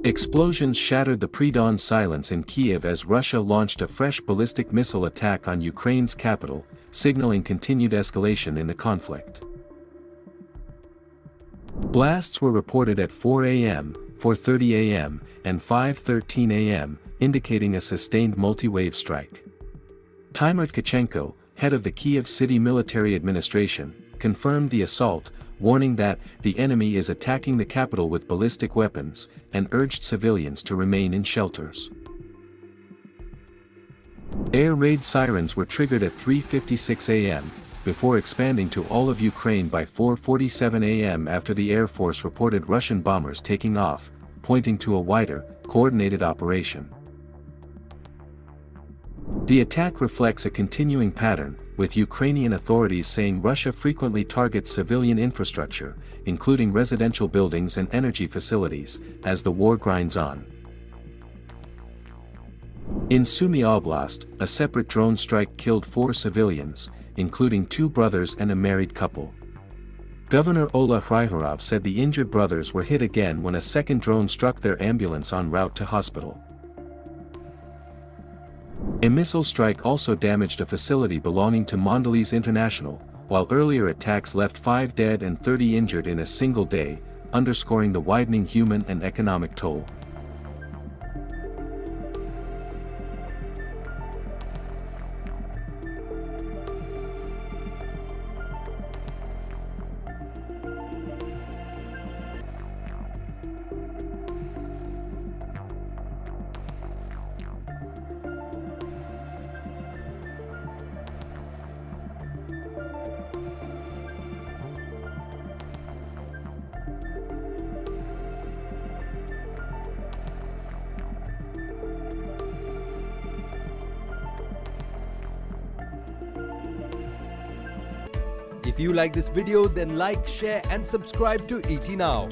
Explosions shattered the pre-dawn silence in Kyiv as Russia launched a fresh ballistic missile attack on Ukraine's capital, signaling continued escalation in the conflict. Blasts were reported at 4 a.m., 4:30 a.m., and 5:13 a.m., indicating a sustained multi-wave strike. Timur Tkachenko, head of the Kyiv City Military Administration, confirmed the assault, warning that the enemy is attacking the capital with ballistic weapons, and urged civilians to remain in shelters. Air raid sirens were triggered at 3:56 a.m., before expanding to all of Ukraine by 4:47 a.m. after the Air Force reported Russian bombers taking off, pointing to a wider, coordinated operation. The attack reflects a continuing pattern, with Ukrainian authorities saying Russia frequently targets civilian infrastructure, including residential buildings and energy facilities, as the war grinds on. In Sumy Oblast, a separate drone strike killed 4 civilians, including 2 brothers and a married couple. Governor Ola Hryhorov said the injured brothers were hit again when a second drone struck their ambulance en route to hospital. A missile strike also damaged a facility belonging to Mondelez International, while earlier attacks left 5 dead and 30 injured in a single day, underscoring the widening human and economic toll. If you like this video, then like, share and subscribe to ET Now.